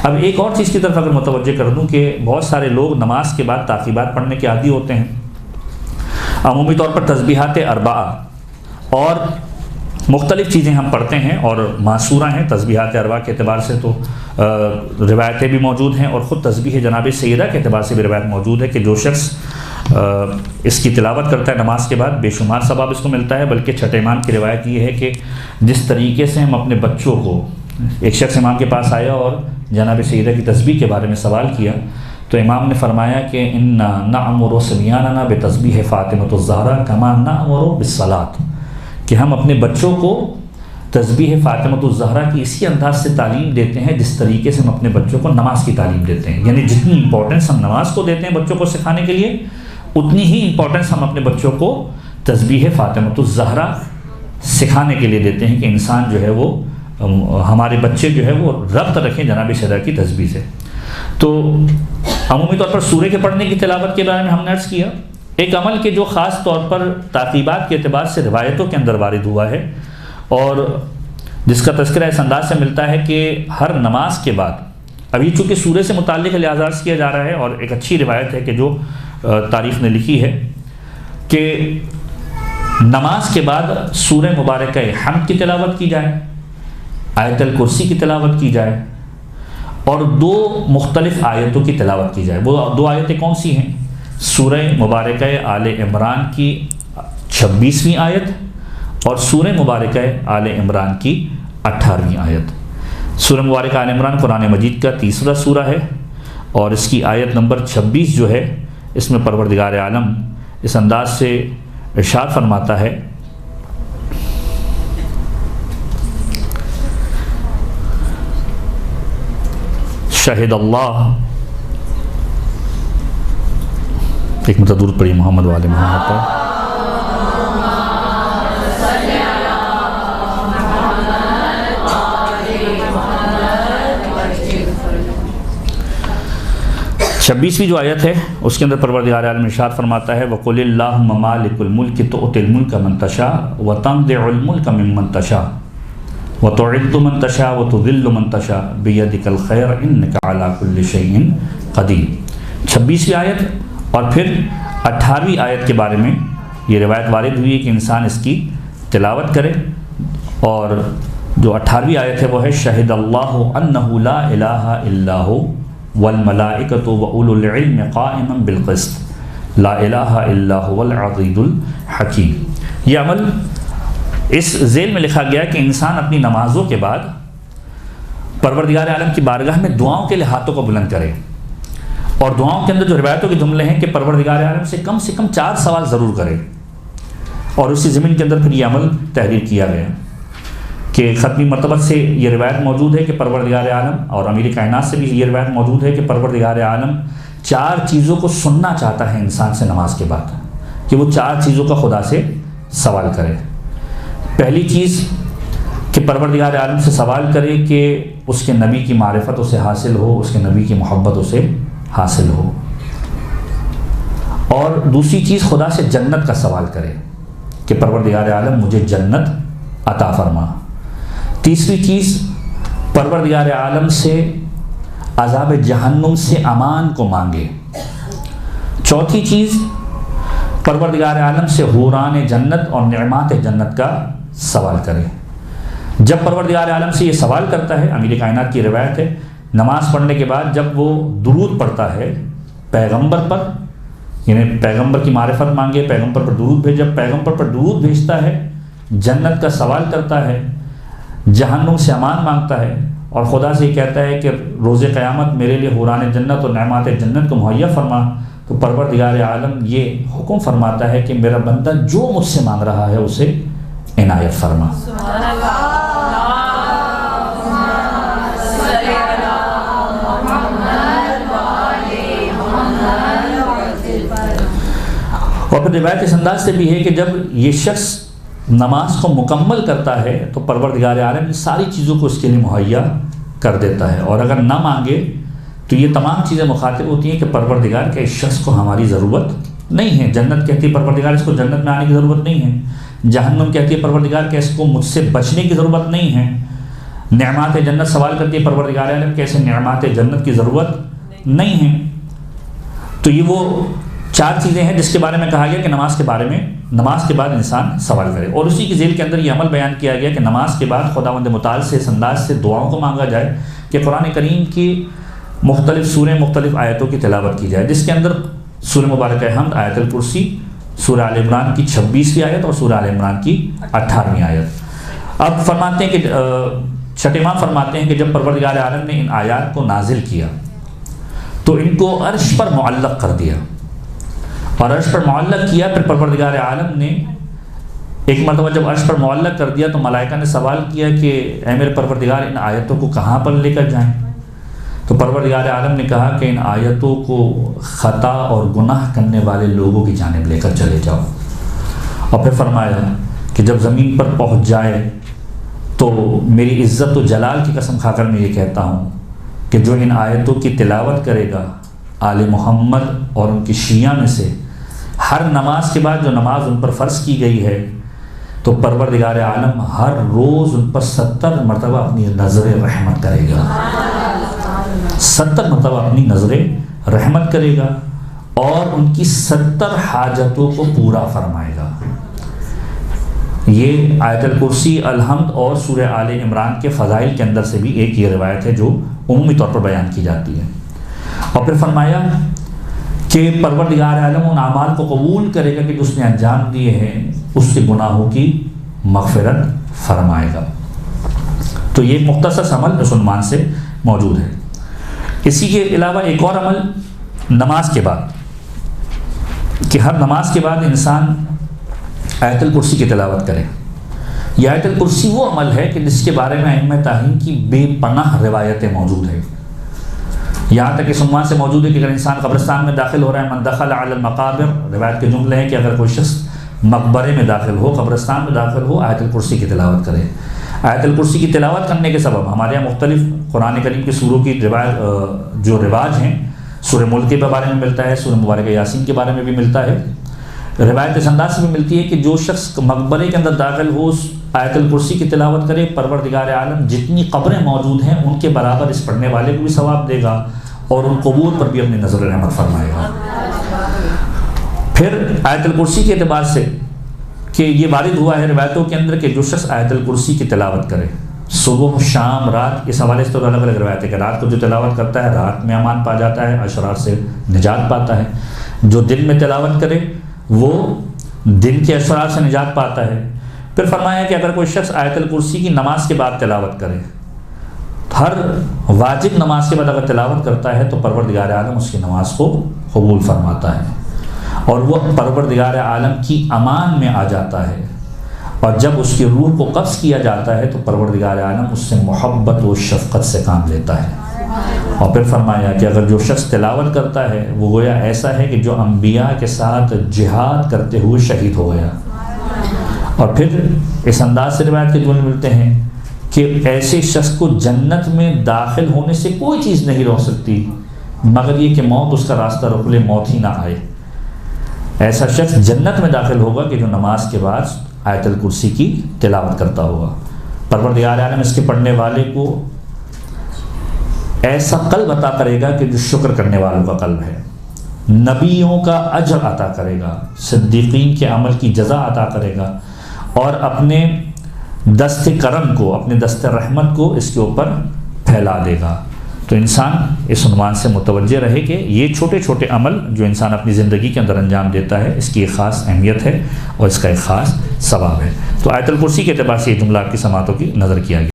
اب ایک اور چیز کی طرف اگر متوجہ کر دوں کہ بہت سارے لوگ نماز کے بعد تعقیبات پڑھنے کے عادی ہوتے ہیں. عمومی طور پر تسبیحات اربعہ اور مختلف چیزیں ہم پڑھتے ہیں اور معصورہ ہیں. تسبیحات اربعہ کے اعتبار سے تو روایتیں بھی موجود ہیں، اور خود تسبیح جناب سیدہ کے اعتبار سے بھی روایت موجود ہے کہ جو شخص اس کی تلاوت کرتا ہے نماز کے بعد بے شمار ثواب اس کو ملتا ہے. بلکہ چھٹے امام کی روایت یہ ہے کہ جس طریقے سے ہم اپنے بچوں کو، ایک شخص امام کے پاس آیا اور جناب سیدہ کی تسبیح کے بارے میں سوال کیا تو امام نے فرمایا کہ انا نأمر صبیاننا بتسبیح فاطمۃ الزہرا کما نأمر بالصلاۃ، کہ ہم اپنے بچوں کو تسبیح فاطمۃ الزہرا کی اسی انداز سے تعلیم دیتے ہیں جس طریقے سے ہم اپنے بچوں کو نماز کی تعلیم دیتے ہیں. یعنی جتنی امپورٹنس ہم نماز کو دیتے ہیں بچوں کو سکھانے کے لیے، اتنی ہی امپورٹنس ہم اپنے بچوں کو تسبیح فاطمۃ الزہرا سکھانے کے لیے دیتے ہیں کہ انسان جو ہے وہ، ہمارے بچے جو ہے وہ ربط رکھیں جناب سیدہ کی تسبیح سے. تو عمومی طور پر سورہ کے پڑھنے کی تلاوت کے بارے میں ہم نے عرض کیا. ایک عمل کے جو خاص طور پر تعقیبات کے اعتبار سے روایتوں کے اندر وارد ہوا ہے اور جس کا تذکرہ اس انداز سے ملتا ہے کہ ہر نماز کے بعد، ابھی چونکہ سورہ سے متعلق لحاظ عرض کیا جا رہا ہے اور ایک اچھی روایت ہے کہ جو تاریخ نے لکھی ہے کہ نماز کے بعد سورہ مبارکہ حمد کی تلاوت کی جائے، آیت الکرسی کی تلاوت کی جائے اور 2 مختلف آیتوں کی تلاوت کی جائے. وہ 2 آیتیں کون سی ہیں؟ سورہ مبارکہ آل عمران کی 26ویں آیت اور سورہ مبارکہ آل عمران کی 18ویں آیت. سورہ مبارکہ آل عمران قرآن مجید کا 3را سورہ ہے اور اس کی آیت نمبر 26 جو ہے اس میں پروردگار عالم اس انداز سے ارشاد فرماتا ہے شہد اللہ، ایک درود پڑھی محمد و آل محمد پر. چھبیسویں جو آیت ہے اس کے اندر پروردگار عالم ارشاد فرماتا ہے وَقُلِ اللَّهُمَّ مَالِكُ الْمُلْكِ تُؤْتِي الْمُلْكَ مَن تَشَاءُ وَتَنزِعُ الْمُلْكَ مِمَّن تَشَاءُ وَتُعِزُّ مَن تَشَاءُ وَتُذِلُّ مَن تَشَاءُ بِيَدِكَ الْخَيْرُ إِنَّكَ عَلَى كُلِّ شَيْءٍ قَدِيرٌ. 26ویں آیت اور پھر 18ویں آیت کے بارے میں یہ روایت وارد ہوئی ہے کہ انسان اس کی تلاوت کرے، اور جو 18ویں آیت ہے وہ ہے شہد اللہ انہ لا الہ الا ہو والملائکۃ واولو العلم قائما بالقسط لا الہ الا هو العزیز الحکیم. یہ عمل اس ذیل میں لکھا گیا کہ انسان اپنی نمازوں کے بعد پروردگار عالم کی بارگاہ میں دعاؤں کے لیے ہاتھوں کو بلند کرے، اور دعاؤں کے اندر جو روایتوں کے جملے ہیں کہ پروردگار عالم سے کم 4 سوال ضرور کرے. اور اسی زمین کے اندر پھر یہ عمل تحریر کیا گیا کہ ختمی مرتبت سے یہ روایت موجود ہے کہ پروردگار عالم، اور امیر کائنات سے بھی یہ روایت موجود ہے کہ پروردگار عالم 4 چیزوں کو سننا چاہتا ہے انسان سے نماز کے بعد، کہ وہ 4 چیزوں کا خدا سے سوال کرے. پہلی چیز کہ پروردگار عالم سے سوال کرے کہ اس کے نبی کی معرفت اسے حاصل ہو، اس کے نبی کی محبت اسے حاصل ہو. اور دوسری چیز خدا سے جنت کا سوال کرے کہ پروردگار عالم مجھے جنت عطا فرما. تیسری چیز پروردگار عالم سے عذاب جہنم سے امان کو مانگے. چوتھی چیز پروردگار عالم سے حوران جنت اور نعمات جنت کا سوال کرے. جب پروردگار عالم سے یہ سوال کرتا ہے، امیر کائنات کی روایت ہے، نماز پڑھنے کے بعد جب وہ درود پڑھتا ہے پیغمبر پر، یعنی پیغمبر کی معرفت مانگے، پیغمبر پر درود بھیج، جب پیغمبر پر درود بھیجتا ہے، جنت کا سوال کرتا ہے، جہنم سے امان مانگتا ہے، اور خدا سے یہ کہتا ہے کہ روز قیامت میرے لیے حوران جنت اور نعمات جنت کو مہیا فرما، تو پروردگار عالم یہ حکم فرماتا ہے کہ میرا بندہ جو مجھ سے مانگ رہا ہے اسے عنایت فرما. اور پھر روایت اس انداز سے بھی ہے کہ جب یہ شخص نماز کو مکمل کرتا ہے تو پروردگار عالم ان ساری چیزوں کو اس کے لیے مہیا کر دیتا ہے، اور اگر نہ مانگے تو یہ تمام چیزیں مخاطب ہوتی ہیں کہ پروردگار کے اس شخص کو ہماری ضرورت نہیں ہے. جنت کہتی ہے پروردگار اس کو جنت میں آنے کی ضرورت نہیں ہے، جہنم کہتی ہے پروردگار کہ اس کو مجھ سے بچنے کی ضرورت نہیں ہے، نعمات جنت سوال کرتی ہے پروردگار عالم کیسے نعمات جنت کی ضرورت نہیں ہے. تو یہ وہ 4 چیزیں ہیں جس کے بارے میں کہا گیا کہ نماز کے بعد انسان سوال کرے. اور اسی کی ذیل کے اندر یہ عمل بیان کیا گیا کہ نماز کے بعد خداوند متعال سے اس انداز سے دعاؤں کو مانگا جائے کہ قرآن کریم کی مختلف سورہ مختلف آیتوں کی تلاوت کی جائے، جس کے اندر سورہ مبارکہ حمد، آیت الکرسی، سورہ آل عمران کی 26ویں آیت اور سورہ آل عمران کی 18ویں آیت. اب فرماتے ہیں کہ چھٹے امام فرماتے ہیں کہ جب پروردگار عالم نے ان آیات کو نازل کیا تو ان کو عرش پر معلق کر دیا، اور عرش پر معلق کیا. پھر پروردگار عالم نے ایک مرتبہ جب عرش پر معلق کر دیا تو ملائکہ نے سوال کیا کہ اے میرے پروردگار ان آیتوں کو کہاں پر لے کر جائیں؟ تو پروردگار عالم نے کہا کہ ان آیتوں کو خطا اور گناہ کرنے والے لوگوں کی جانب لے کر چلے جاؤ. اور پھر فرمایا کہ جب زمین پر پہنچ جائے تو میری عزت و جلال کی قسم کھا کر میں یہ کہتا ہوں کہ جو ان آیتوں کی تلاوت کرے گا آل محمد اور ان کی شیعہ میں سے ہر نماز کے بعد جو نماز ان پر فرض کی گئی ہے تو پروردگار عالم ہر روز ان پر 70 مرتبہ اپنی نظر رحمت کرے گا، 70 مرتبہ اپنی نظر رحمت کرے گا اور ان کی 70 حاجتوں کو پورا فرمائے گا. یہ آیت الکرسی، الحمد اور سورہ آل عمران کے فضائل کے اندر سے بھی ایک یہ روایت ہے جو عمومی طور پر بیان کی جاتی ہے. اور پھر فرمایا کہ پروردگار عالم ان اعمال کو قبول کرے گا کہ جو اس نے انجام دیے ہیں، اس سے گناہوں کی مغفرت فرمائے گا. تو یہ ایک مختصر عمل اس عنوان سے موجود ہے. اسی کے علاوہ ایک اور عمل نماز کے بعد کہ ہر نماز کے بعد انسان آیت الکرسی کی تلاوت کرے. یہ آیت الکرسی وہ عمل ہے کہ جس کے بارے میں ائمہ تعین کی بے پناہ روایتیں موجود ہیں. یہاں تک اس عنوان سے موجود ہے کہ اگر انسان قبرستان میں داخل ہو رہا ہے، من دخل علی المقابر، روایت کے جملے ہیں کہ اگر کوئی شخص مقبرے میں داخل ہو، قبرستان میں داخل ہو، آیت الکرسی کی تلاوت کرے. آیت الکرسی کی تلاوت کرنے کے سبب ہمارے یہاں مختلف قرآن کریم کی سوروں کی جو رواج ہیں، سورہ ملک کے بارے میں ملتا ہے، سورہ مبارکہ یاسین کے بارے میں بھی ملتا ہے. روایت اس انداز سے بھی ملتی ہے کہ جو شخص مقبرے کے اندر داخل ہو آیت الکرسی کی تلاوت کرے، پروردگار عالم جتنی قبریں موجود ہیں ان کے برابر اس پڑھنے والے کو بھی ثواب دے گا اور ان قبور پر بھی اپنی نظر رحمت فرمائے گا. پھر آیت الکرسی کے اعتبار سے کہ یہ وارد ہوا ہے روایتوں کے اندر کہ جو شخص آیت الکرسی کی تلاوت کرے صبح، شام، رات، اس حوالے سے تو الگ الگ روایت ہے کہ رات کو جو تلاوت کرتا ہے رات میں امان پا جاتا ہے، اشرار سے نجات پاتا ہے. جو دن میں تلاوت کرے وہ دن کے اشرار سے نجات پاتا ہے. پھر فرمایا کہ اگر کوئی شخص آیت الکرسی کی نماز کے بعد تلاوت کرے، ہر واجب نماز کے بعد اگر تلاوت کرتا ہے تو پروردگار عالم اس کی نماز کو قبول فرماتا ہے اور وہ پروردگار عالم کی امان میں آ جاتا ہے. اور جب اس کی روح کو قبض کیا جاتا ہے تو پروردگار عالم اس سے محبت و شفقت سے کام لیتا ہے. اور پھر فرمایا کہ اگر جو شخص تلاوت کرتا ہے وہ گویا ایسا ہے کہ جو انبیاء کے ساتھ جہاد کرتے ہوئے شہید ہو گیا. اور پھر اس انداز سے روایت کے جملے ملتے ہیں کہ ایسے شخص کو جنت میں داخل ہونے سے کوئی چیز نہیں روک سکتی مگر یہ کہ موت اس کا راستہ روک لے، موت ہی نہ آئے. ایسا شخص جنت میں داخل ہوگا کہ جو نماز کے بعد آیت الکرسی کی تلاوت کرتا ہوگا. پروردگار عالم اس کے پڑھنے والے کو ایسا قلب عطا کرے گا کہ جو شکر کرنے والوں کا قلب ہے، نبیوں کا اجر عطا کرے گا، صدیقین کے عمل کی جزا عطا کرے گا اور اپنے دست کرم کو، اپنے دست رحمت کو اس کے اوپر پھیلا دے گا. تو انسان اس عنوان سے متوجہ رہے کہ یہ چھوٹے چھوٹے عمل جو انسان اپنی زندگی کے اندر انجام دیتا ہے اس کی ایک خاص اہمیت ہے اور اس کا ایک خاص ثواب ہے. تو آیت الکرسی کے اعتبار سے یہ جملہ آپ کی سماعتوں کی نظر کیا گیا.